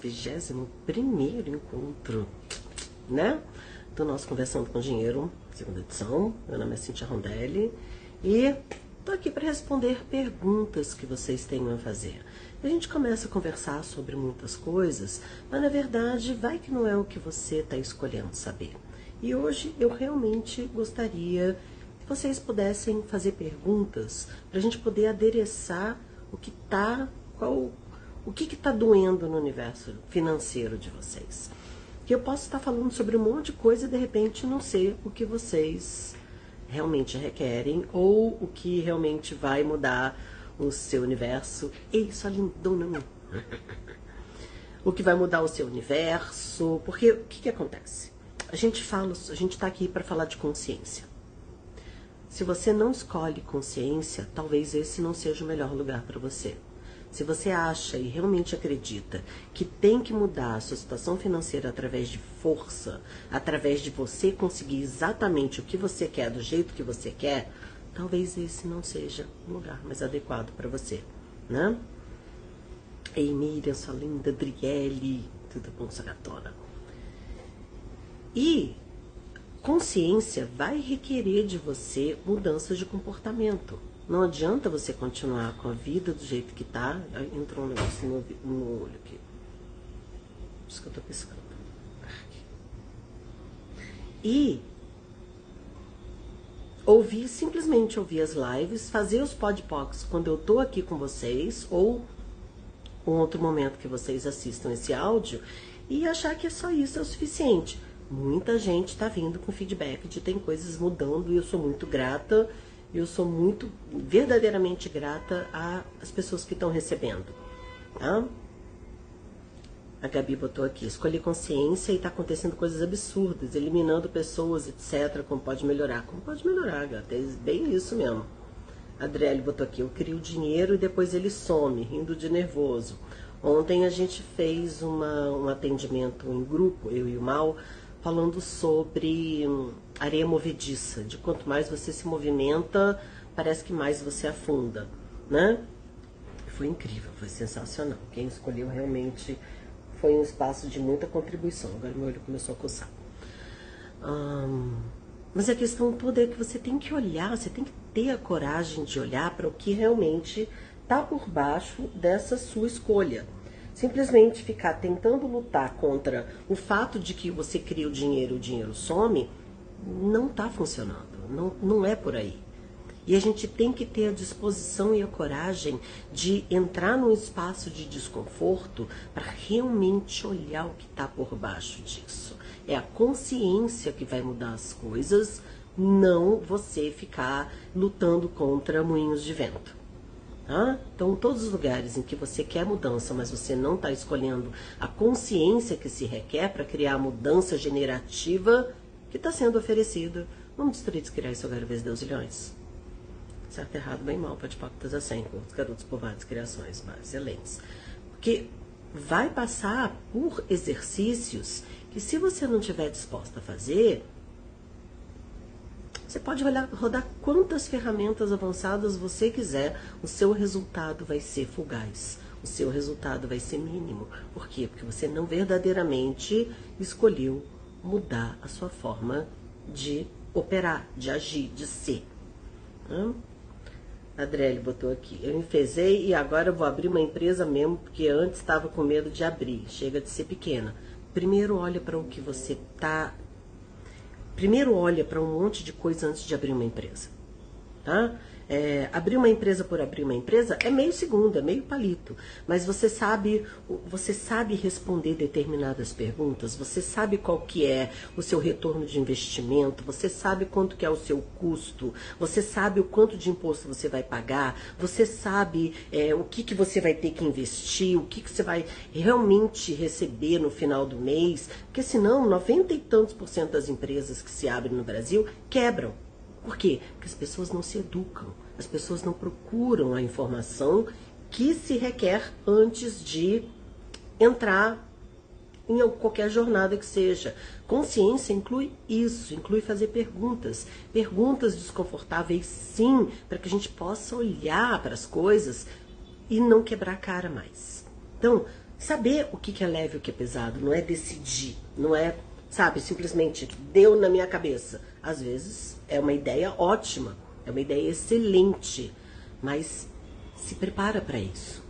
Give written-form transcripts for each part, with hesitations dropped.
21º encontro, né? Do nosso Conversando com Dinheiro, segunda edição. Meu nome é Cíntia Rondelli e tô aqui para responder perguntas que vocês tenham a fazer. A gente começa a conversar sobre muitas coisas, mas na verdade vai que não é o que você está escolhendo saber. E hoje eu realmente gostaria que vocês pudessem fazer perguntas para a gente poder adereçar o que está doendo no universo financeiro de vocês. Que eu posso estar falando sobre um monte de coisa e de repente não ser o que vocês realmente requerem ou o que realmente vai mudar o seu universo. Ei, sua lindona! O que vai mudar o seu universo, porque o que acontece? A gente está aqui para falar de consciência. Se você não escolhe consciência, talvez esse não seja o melhor lugar para você. Se você acha e realmente acredita que tem que mudar a sua situação financeira através de força, através de você conseguir exatamente o que você quer, do jeito que você quer, talvez esse não seja o lugar mais adequado para você, né? Ei, Miriam, sua linda Adriele, tudo bom, sua gatona? E consciência vai requerer de você mudanças de comportamento. Não adianta você continuar com a vida do jeito que tá. Entrou um negócio no olho aqui. Por isso que eu tô piscando. E simplesmente ouvir as lives, fazer os podpocs quando eu tô aqui com vocês, ou um outro momento que vocês assistam esse áudio, e achar que é só isso, é o suficiente. Muita gente tá vindo com feedback de tem coisas mudando e eu sou muito grata. Eu sou muito, verdadeiramente grata às pessoas que estão recebendo, tá? A Gabi botou aqui, escolhi consciência e está acontecendo coisas absurdas, eliminando pessoas, etc. Como pode melhorar? Como pode melhorar, gata? É bem isso mesmo. A Adriele botou aqui, eu crio dinheiro e depois ele some, rindo de nervoso. Ontem a gente fez um atendimento em grupo, eu e o Mal, falando sobre areia movediça, de quanto mais você se movimenta, parece que mais você afunda, né? Foi incrível, foi sensacional. Quem escolheu realmente foi um espaço de muita contribuição. Agora meu olho começou a coçar. Mas a questão toda é que você tem que olhar, você tem que ter a coragem de olhar para o que realmente está por baixo dessa sua escolha. Simplesmente ficar tentando lutar contra o fato de que você cria o dinheiro some, não está funcionando, não é por aí. E a gente tem que ter a disposição e a coragem de entrar num espaço de desconforto para realmente olhar o que está por baixo disso. É a consciência que vai mudar as coisas, não você ficar lutando contra moinhos de vento. Ah, então, todos os lugares em que você quer mudança, mas você não está escolhendo a consciência que se requer para criar a mudança generativa que está sendo oferecida. Vamos destruir, descriar isso agora, vezes Deus e Leões. Certo, errado, bem mal, pode pactas a 100, com os garotos povoados, criações, excelentes. Porque vai passar por exercícios que, se você não estiver disposta a fazer, você pode rodar quantas ferramentas avançadas você quiser, o seu resultado vai ser fugaz, o seu resultado vai ser mínimo. Por quê? Porque você não verdadeiramente escolheu mudar a sua forma de operar, de agir, de ser. A Adriele botou aqui, eu enfezei e agora eu vou abrir uma empresa mesmo, porque antes estava com medo de abrir, chega de ser pequena. Primeiro olha para o que você está... Primeiro olha para um monte de coisa antes de abrir uma empresa, tá? Abrir uma empresa por abrir uma empresa é meio segundo, é meio palito, mas você sabe responder determinadas perguntas, você sabe qual que é o seu retorno de investimento, você sabe quanto que é o seu custo, você sabe o quanto de imposto você vai pagar, você sabe o que você vai ter que investir, o que você vai realmente receber no final do mês, porque senão 90 e tantos % das empresas que se abrem no Brasil quebram. Por quê? Porque as pessoas não se educam, as pessoas não procuram a informação que se requer antes de entrar em qualquer jornada que seja. Consciência inclui isso, inclui fazer perguntas desconfortáveis, sim, para que a gente possa olhar para as coisas e não quebrar a cara mais. Então, Saber o que é leve e o que é pesado, não é decidir, não é, sabe, simplesmente deu na minha cabeça. Às vezes é uma ideia ótima, é uma ideia excelente, mas se prepara para isso,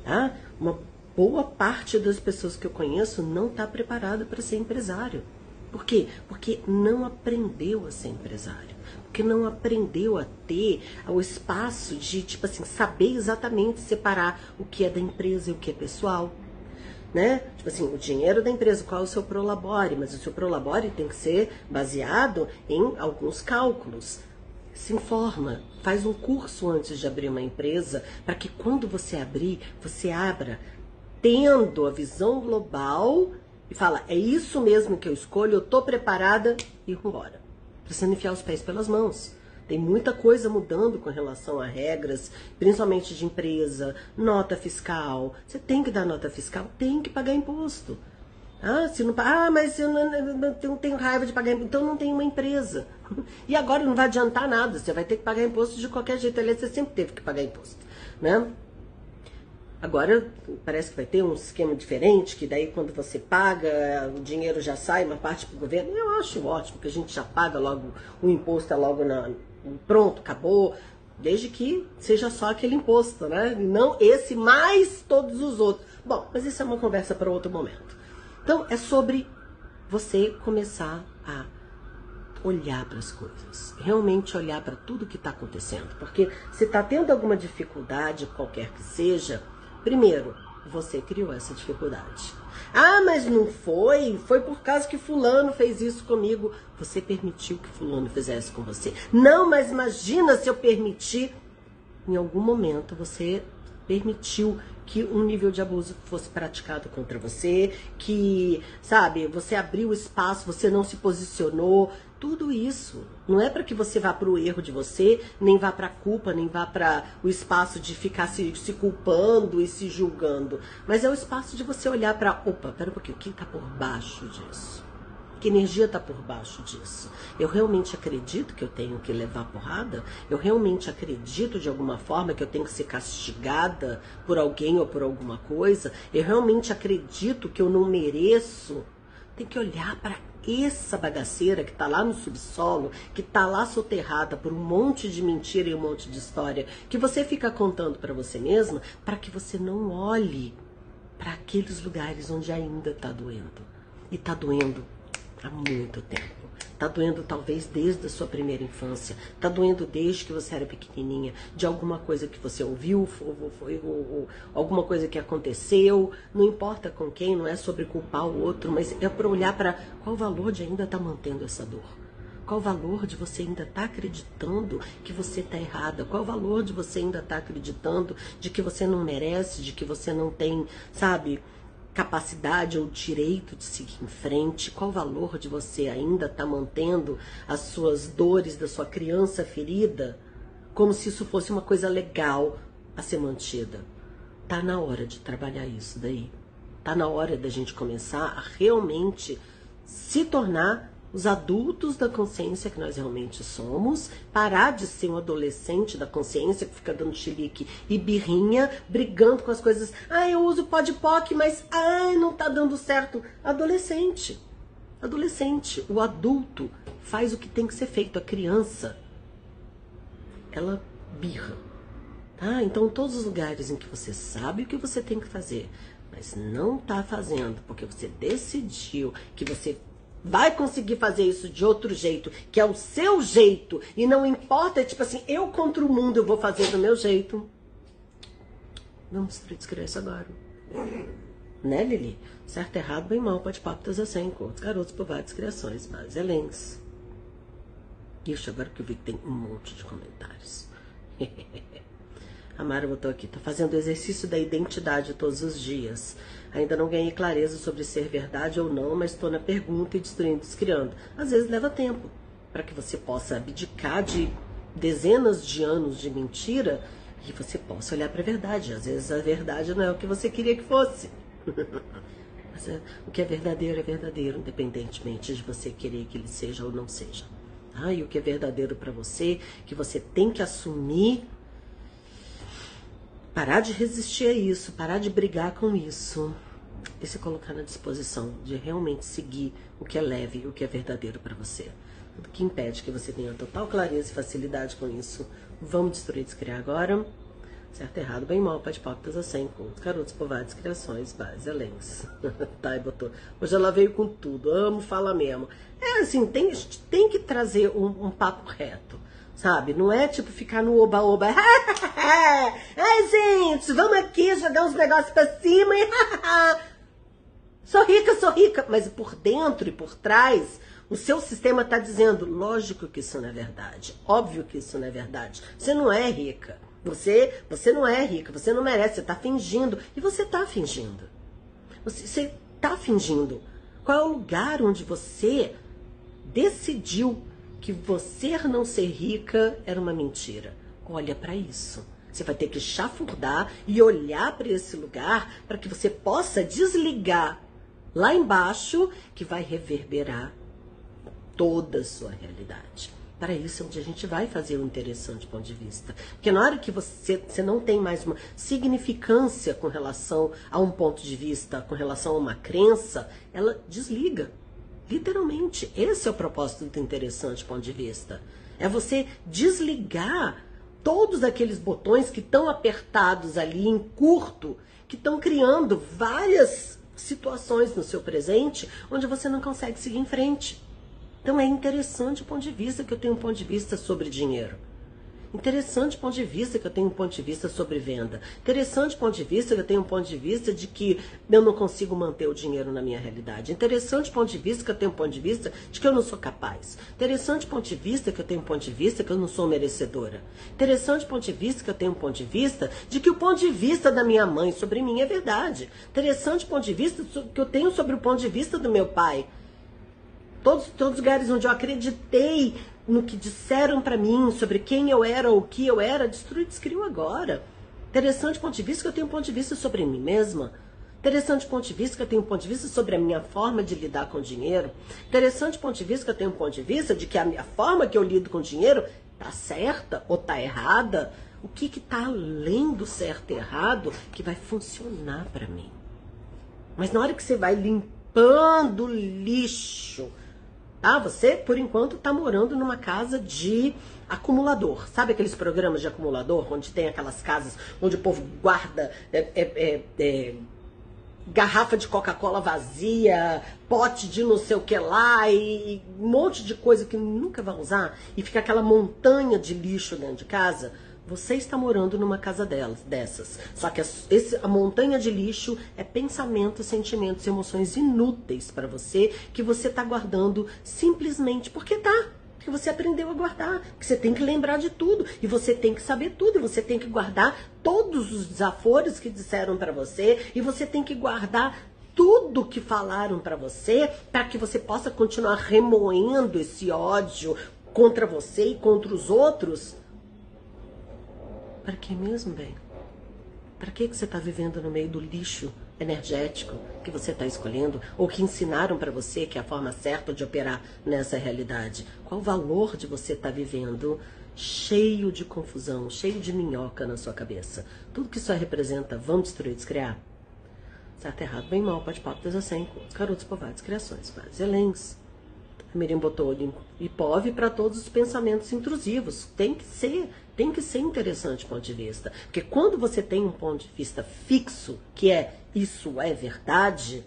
tá? Uma boa parte das pessoas que eu conheço não está preparada para ser empresário. Por quê? Porque não aprendeu a ser empresário. Porque não aprendeu a ter o espaço de, tipo assim, saber exatamente separar o que é da empresa e o que é pessoal. Né? Tipo assim, o dinheiro da empresa, qual é o seu prolabore? Mas o seu prolabore tem que ser baseado em alguns cálculos. Se informa, faz um curso antes de abrir uma empresa, para que quando você abrir, você abra tendo a visão global e fala, é isso mesmo que eu escolho, eu tô preparada e vambora. Precisando enfiar os pés pelas mãos. Tem muita coisa mudando com relação a regras, principalmente de empresa, nota fiscal. Você tem que dar nota fiscal, tem que pagar imposto. Se não, mas eu não tenho raiva de pagar imposto, então não tem uma empresa. E agora não vai adiantar nada, você vai ter que pagar imposto de qualquer jeito. Aliás, você sempre teve que pagar imposto, né? Agora parece que vai ter um esquema diferente, que daí quando você paga, o dinheiro já sai, uma parte para o governo. Eu acho ótimo, que a gente já paga logo, o imposto é logo pronto, acabou, desde que seja só aquele imposto, né? Não esse mais todos os outros. Bom, mas isso é uma conversa para outro momento. Então é sobre você começar a olhar para as coisas, realmente olhar para tudo que está acontecendo, porque se está tendo alguma dificuldade, qualquer que seja, primeiro, você criou essa dificuldade. Mas não foi por causa que fulano fez isso comigo. Você permitiu que fulano fizesse com você. Não, mas imagina se eu permitir. Em algum momento você permitiu que um nível de abuso fosse praticado contra você, que, sabe, você abriu espaço, você não se posicionou. Tudo isso não é para que você vá para o erro de você, nem vá para a culpa, nem vá para o espaço de ficar se culpando e se julgando. Mas é o espaço de você olhar para, opa, pera um pouquinho, o que está por baixo disso? Que energia está por baixo disso? Eu realmente acredito que eu tenho que levar porrada? Eu realmente acredito de alguma forma que eu tenho que ser castigada por alguém ou por alguma coisa? Eu realmente acredito que eu não mereço? Tem que olhar para essa bagaceira que está lá no subsolo, que está lá soterrada por um monte de mentira e um monte de história que você fica contando para você mesma, para que você não olhe para aqueles lugares onde ainda está doendo. E está doendo há muito tempo. Tá doendo talvez desde a sua primeira infância. Tá doendo desde que você era pequenininha. De alguma coisa que você ouviu, ou alguma coisa que aconteceu. Não importa com quem, não é sobre culpar o outro, mas é para olhar para qual o valor de ainda estar mantendo essa dor. Qual o valor de você ainda estar acreditando que você está errada? Qual o valor de você ainda estar acreditando de que você não merece, de que você não tem, sabe, capacidade ou direito de seguir em frente? Qual o valor de você ainda estar mantendo as suas dores da sua criança ferida como se isso fosse uma coisa legal a ser mantida? Tá na hora de trabalhar isso daí. Tá na hora da gente começar a realmente se tornar os adultos da consciência que nós realmente somos, parar de ser um adolescente da consciência que fica dando chilique e birrinha, brigando com as coisas. Eu uso podpoc, mas não tá dando certo. Adolescente, o adulto faz o que tem que ser feito. A criança, ela birra, tá? Então, todos os lugares em que você sabe o que você tem que fazer, mas não tá fazendo porque você decidiu que você vai conseguir fazer isso de outro jeito, que é o seu jeito, e não importa, tipo assim, eu contra o mundo, eu vou fazer do meu jeito. Vamos descrever isso agora. Né, Lili? Certo, errado, bem mal, pode papo, tá assim, com outros garotos por várias criações, mas Helens. Ixi, agora que eu vi que tem um monte de comentários. A Mara botou aqui, tô fazendo o exercício da identidade todos os dias. Ainda não ganhei clareza sobre ser verdade ou não, mas estou na pergunta e destruindo, descriando. Às vezes leva tempo para que você possa abdicar de dezenas de anos de mentira e você possa olhar para a verdade. Às vezes a verdade não é o que você queria que fosse. Mas o que é verdadeiro, independentemente de você querer que ele seja ou não seja. E o que é verdadeiro para você, que você tem que assumir, parar de resistir a isso, parar de brigar com isso. e se colocar na disposição de realmente seguir o que é leve e o que é verdadeiro para você. Tudo que impede que você tenha total clareza e facilidade com isso. Vamos destruir, descriar agora. Certo, errado, bem, mal, pode pautas a 100 contos, garotos, povades, criações, base, elenques. Tá, e botou. Hoje ela veio com tudo, amo, fala mesmo. É assim, tem que trazer um papo reto, sabe? Não é tipo ficar no oba-oba. Ai, gente, vamos aqui jogar uns negócios pra cima e... Sou rica, mas por dentro e por trás, o seu sistema tá dizendo, lógico que isso não é verdade, óbvio que isso não é verdade. Você não é rica. Você não é rica, você não merece, você está fingindo. E você está fingindo. Você está fingindo. Qual é o lugar onde você decidiu que você não ser rica era uma mentira? Olha para isso. Você vai ter que chafurdar e olhar para esse lugar para que você possa desligar lá embaixo, que vai reverberar toda a sua realidade. Para isso é onde a gente vai fazer um interessante ponto de vista. Porque na hora que você não tem mais uma significância com relação a um ponto de vista, com relação a uma crença, ela desliga. Literalmente. Esse é o propósito do interessante ponto de vista. É você desligar todos aqueles botões que estão apertados ali em curto, que estão criando várias situações no seu presente, onde você não consegue seguir em frente. Então é interessante o ponto de vista que eu tenho um ponto de vista sobre dinheiro. Interessante o ponto de vista que eu tenho um ponto de vista sobre venda. Interessante o ponto de vista que eu tenho um ponto de vista de que eu não consigo manter o dinheiro na minha realidade. Interessante o ponto de vista que eu tenho um ponto de vista de que eu não sou capaz. Interessante o ponto de vista que eu tenho um ponto de vista que eu não sou merecedora. Interessante o ponto de vista que eu tenho um ponto de vista de que o ponto de vista da minha mãe sobre mim é verdade. Interessante o ponto de vista que eu tenho sobre o ponto de vista do meu pai. Todos os lugares onde eu acreditei no que disseram para mim sobre quem eu era ou o que eu era, destruiu e descriu agora. Interessante ponto de vista que eu tenho um ponto de vista sobre mim mesma. Interessante ponto de vista que eu tenho um ponto de vista sobre a minha forma de lidar com o dinheiro. Interessante ponto de vista que eu tenho um ponto de vista de que a minha forma que eu lido com o dinheiro tá certa ou tá errada. O que tá além do certo e errado que vai funcionar para mim. Mas na hora que você vai limpando o lixo, tá? Você, por enquanto, tá morando numa casa de acumulador. Sabe aqueles programas de acumulador, onde tem aquelas casas onde o povo guarda garrafa de Coca-Cola vazia, pote de não sei o que lá e um monte de coisa que nunca vai usar e fica aquela montanha de lixo dentro de casa? Você está morando numa casa dessas. Só que a montanha de lixo é pensamentos, sentimentos, emoções inúteis para você, que você está guardando simplesmente porque porque você aprendeu a guardar, que você tem que lembrar de tudo, e você tem que saber tudo, e você tem que guardar todos os desaforos que disseram para você, e você tem que guardar tudo que falaram para você, para que você possa continuar remoendo esse ódio contra você e contra os outros. Para que mesmo, bem? Para que você está vivendo no meio do lixo energético que você está escolhendo? Ou que ensinaram para você que é a forma certa de operar nessa realidade? Qual o valor de você estar vivendo cheio de confusão, cheio de minhoca na sua cabeça? Tudo que isso representa, vamos destruir, descriar? Certo, errado, bem, mal, pode papo, Deus assim, garotos, povades, criações, vários elenques. A Miriam botou e POV para todos os pensamentos intrusivos. Tem que ser interessante ponto de vista. Porque quando você tem um ponto de vista fixo, que é isso é verdade,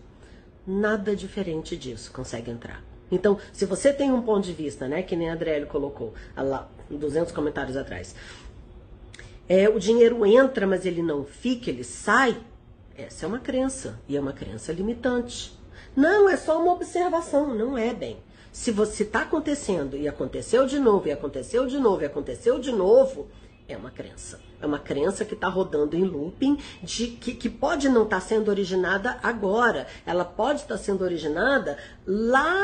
nada diferente disso consegue entrar. Então, se você tem um ponto de vista, né, que nem a Adriele colocou lá 200 comentários atrás, o dinheiro entra, mas ele não fica, ele sai, essa é uma crença, e é uma crença limitante. Não, é só uma observação, não é, bem. Se você está acontecendo e aconteceu de novo, e aconteceu de novo, e aconteceu de novo, é uma crença. É uma crença que está rodando em looping, que pode não estar sendo originada agora. Ela pode estar sendo originada lá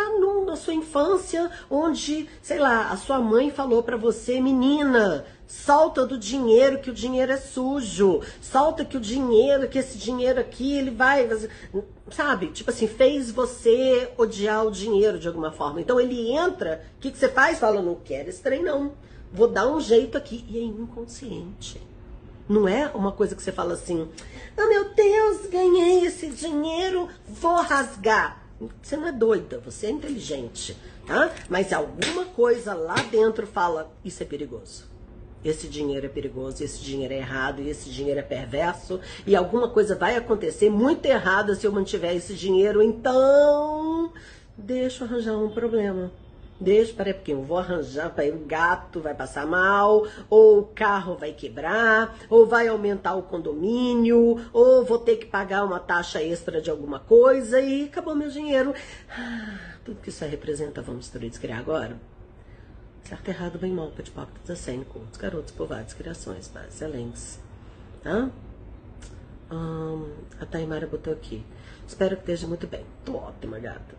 na sua infância, onde, sei lá, a sua mãe falou para você, menina, solta do dinheiro, que o dinheiro é sujo. Solta que esse dinheiro aqui, ele vai... Sabe? Tipo assim, fez você odiar o dinheiro de alguma forma. Então ele entra, o que você faz? Fala, não quero esse trem não. Vou dar um jeito aqui. E é inconsciente. Não é uma coisa que você fala assim, oh meu Deus, ganhei esse dinheiro, vou rasgar. Você não é doida, você é inteligente, tá? Mas alguma coisa lá dentro fala, isso é perigoso. Esse dinheiro é perigoso, esse dinheiro é errado, e esse dinheiro é perverso, e alguma coisa vai acontecer muito errada se eu mantiver esse dinheiro, então deixa eu arranjar um problema. Deixa, peraí, porque eu vou arranjar, o gato vai passar mal, ou o carro vai quebrar, ou vai aumentar o condomínio, ou vou ter que pagar uma taxa extra de alguma coisa e acabou meu dinheiro. Tudo que isso aí representa, vamos descriar agora? Certo, errado, bem, mal, pode papo, desacênico, os garotos, povoados, criações, bases, excelentes. Tá? A Taimara botou aqui. Espero que esteja muito bem. Tô ótima, gata.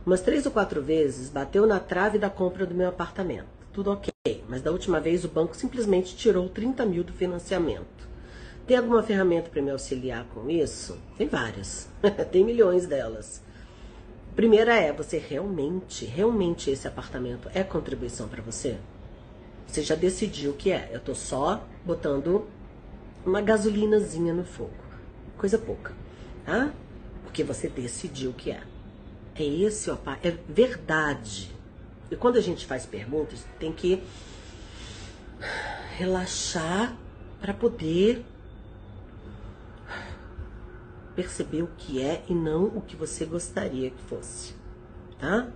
Umas 3 ou 4 vezes bateu na trave da compra do meu apartamento. Tudo ok, mas da última vez o banco simplesmente tirou 30 mil do financiamento. Tem alguma ferramenta para me auxiliar com isso? Tem várias. Tem milhões delas. Primeira é, você realmente esse apartamento é contribuição para você? Você já decidiu o que é. Eu tô só botando uma gasolinazinha no fogo. Coisa pouca, tá? Porque você decidiu o que é. É esse, ó, é verdade. E quando a gente faz perguntas, tem que relaxar para poder perceber o que é e não o que você gostaria que fosse, tá?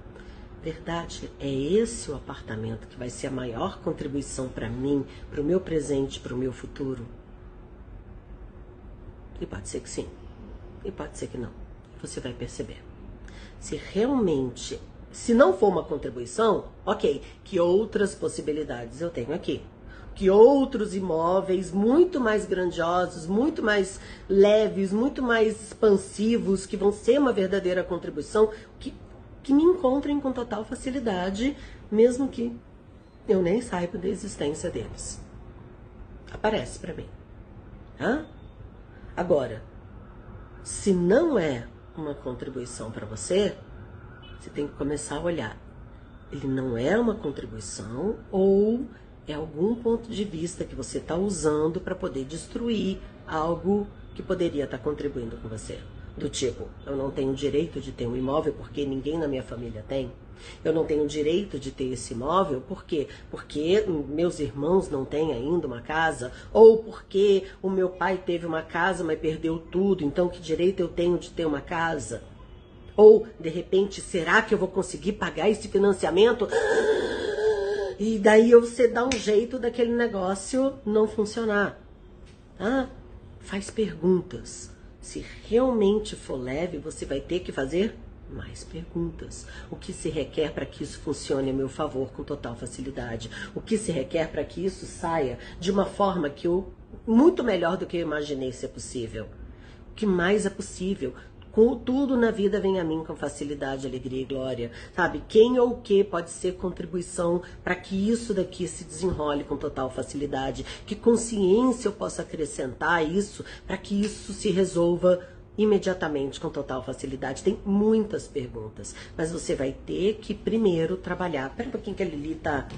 Verdade, é esse o apartamento que vai ser a maior contribuição para mim, para o meu presente, para o meu futuro? E pode ser que sim, e pode ser que não. Você vai perceber. Se realmente, se não for uma contribuição, ok, que outras possibilidades eu tenho aqui? Que outros imóveis muito mais grandiosos, muito mais leves, muito mais expansivos, que vão ser uma verdadeira contribuição, que me encontrem com total facilidade, mesmo que eu nem saiba da existência deles. Aparece para mim. Tá? Agora, se não é uma contribuição para você, você tem que começar a olhar. Ele não é uma contribuição ou é algum ponto de vista que você está usando para poder destruir algo que poderia estar contribuindo com você. Do tipo, eu não tenho direito de ter um imóvel porque ninguém na minha família tem. Eu não tenho direito de ter esse imóvel, por quê? Porque meus irmãos não têm ainda uma casa, ou porque o meu pai teve uma casa, mas perdeu tudo, então que direito eu tenho de ter uma casa? Ou, de repente, será que eu vou conseguir pagar esse financiamento? E daí você dá um jeito daquele negócio não funcionar. Tá? Faz perguntas. Se realmente for leve, você vai ter que fazer mais perguntas. O que se requer para que isso funcione a meu favor com total facilidade? O que se requer para que isso saia de uma forma que muito melhor do que eu imaginei ser possível? O que mais é possível? Tudo na vida vem a mim com facilidade, alegria e glória, sabe? Quem ou o que pode ser contribuição para que isso daqui se desenrole com total facilidade? Que consciência eu possa acrescentar a isso para que isso se resolva imediatamente com total facilidade? Tem muitas perguntas, mas você vai ter que primeiro trabalhar. Pera um pouquinho que a Lili tá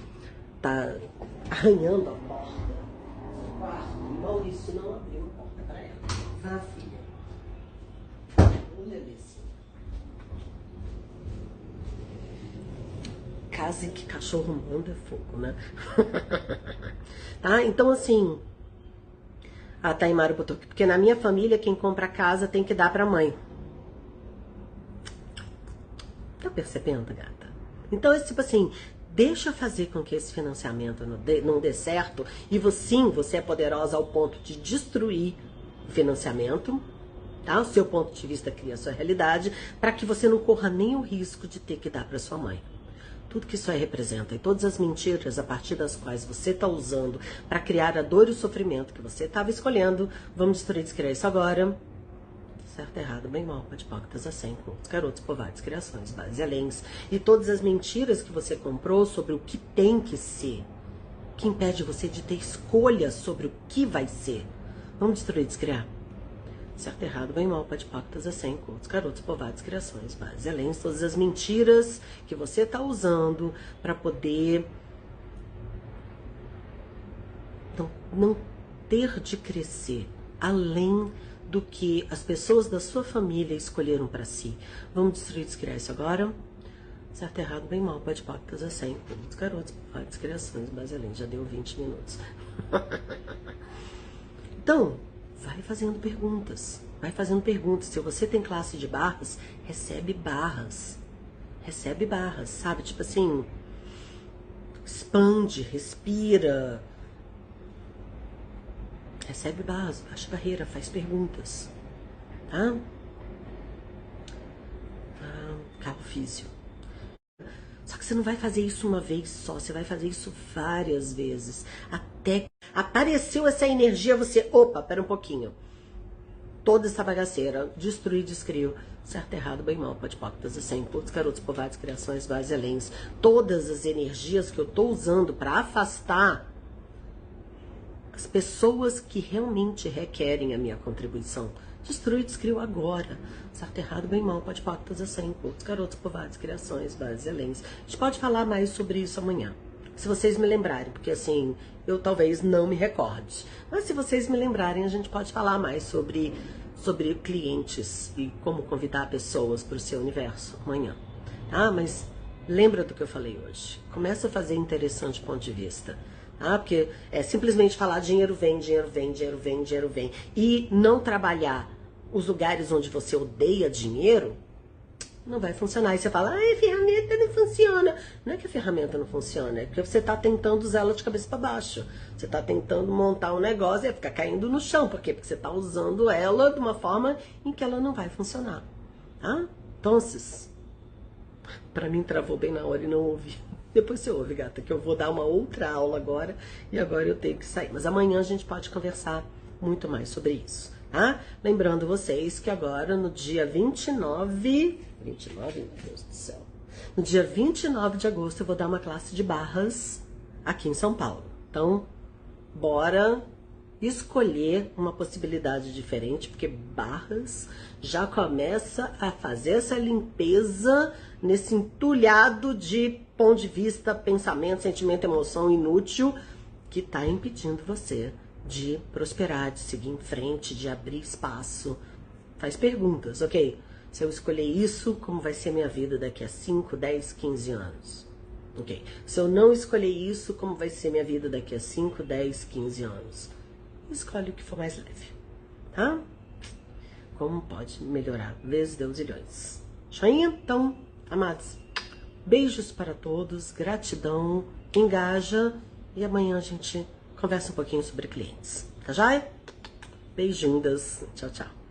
arranhando a porta do quarto. Maurício não abriu a porta para ela. Vá, filha. Casa em que cachorro manda é fogo, né? Tá? Então, assim, a Taimara botou aqui, porque na minha família quem compra casa tem que dar pra mãe. Tá percebendo, gata? Então, é tipo assim, deixa fazer com que esse financiamento não dê certo e você é poderosa ao ponto de destruir o financiamento. Tá? O seu ponto de vista cria a sua realidade, para que você não corra nem o risco de ter que dar para sua mãe. Tudo que isso aí representa e todas as mentiras a partir das quais você está usando para criar a dor e o sofrimento que você estava escolhendo, vamos descrever isso agora. Certo, errado, bem, mal, hipócritas, assim, os garotos, povoados, criações, bases e aléns, e todas as mentiras que você comprou sobre o que tem que ser, que impede você de ter escolha sobre o que vai ser. Vamos destruir, descriar. Certo, errado, bem, mal, hipócritas, assim, os garotos, povoados, criações, bases e aléns, todas as mentiras que você está usando para poder não poder de crescer além do que as pessoas da sua família escolheram para si. Vamos destruir e descriar isso agora? Certo, errado, bem mal, pode pactas, assim. Os garotos, várias criações, Baselém, já deu 20 minutos. Então, vai fazendo perguntas. Vai fazendo perguntas. Se você tem classe de barras, recebe barras. Recebe barras, sabe? Tipo assim, expande, respira. Recebe barras, baixa barreira, faz perguntas. Tá? Cabo físio. Só que você não vai fazer isso uma vez só, você vai fazer isso várias vezes. Até apareceu essa energia, você... Opa, pera um pouquinho. Toda essa bagaceira, destruir, descrio. Certo, errado, bem mal, pode pactas, assim, todos garotos, povados, criações, vaselens. Todas as energias que eu tô usando para afastar as pessoas que realmente requerem a minha contribuição. Destruir, descrio agora. Certo, errado, bem mal, pode pactas, assim, todos garotos, povados, criações, vaselens. A gente pode falar mais sobre isso amanhã. Se vocês me lembrarem, porque assim, eu talvez não me recorde. Mas se vocês me lembrarem, a gente pode falar mais sobre clientes e como convidar pessoas para o seu universo amanhã. Tá? Mas lembra do que eu falei hoje. Começa a fazer interessante ponto de vista. Tá? Porque é simplesmente falar dinheiro vem, dinheiro vem, dinheiro vem, dinheiro vem. E não trabalhar os lugares onde você odeia dinheiro, não vai funcionar. E você fala, a ferramenta não funciona. Não é que a ferramenta não funciona, é porque você está tentando usar ela de cabeça para baixo. Você está tentando montar um negócio e ficar caindo no chão. Por quê? Porque você está usando ela de uma forma em que ela não vai funcionar. Tá? Então, para mim travou bem na hora e não ouvi. Depois você ouve, gata, que eu vou dar uma outra aula agora e agora eu tenho que sair. Mas amanhã a gente pode conversar muito mais sobre isso. Tá? Lembrando vocês que agora no dia 29, meu Deus do céu. No dia 29 de agosto eu vou dar uma classe de barras aqui em São Paulo. Então, bora escolher uma possibilidade diferente, porque barras já começa a fazer essa limpeza nesse entulhado de ponto de vista, pensamento, sentimento, emoção inútil que está impedindo você de prosperar, de seguir em frente, de abrir espaço. Faz perguntas, ok? Se eu escolher isso, como vai ser minha vida daqui a 5, 10, 15 anos? Ok. Se eu não escolher isso, como vai ser minha vida daqui a 5, 10, 15 anos? Escolhe o que for mais leve, tá? Como pode melhorar? Vezes, Deus e milhões. Joinha? Então, amados, beijos para todos, gratidão, engaja e amanhã a gente conversa um pouquinho sobre clientes. Tá joia? Beijinhos. Tchau, tchau.